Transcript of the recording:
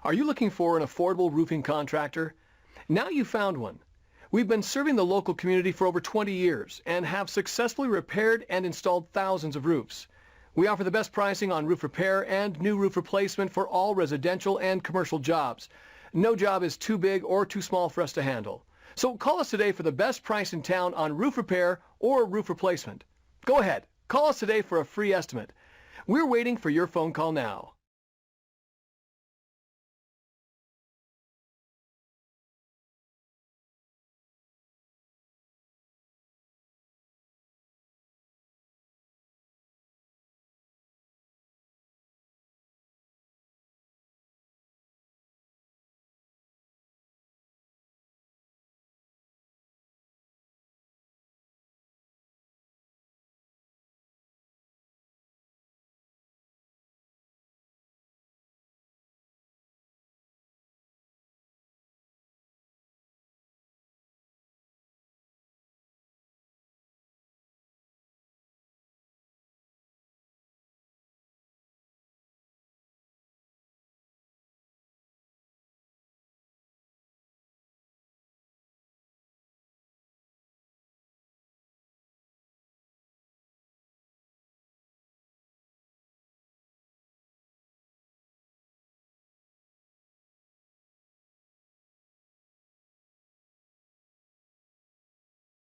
Are you looking for an affordable roofing contractor? Now you found one. We've been serving the local community for over 20 years and have successfully repaired and installed thousands of roofs. We offer the best pricing on roof repair and new roof replacement for all residential and commercial jobs. No job is too big or too small for us to handle. So call us today for the best price in town on roof repair or roof replacement. Go ahead, call us today for a free estimate. We're waiting for your phone call now.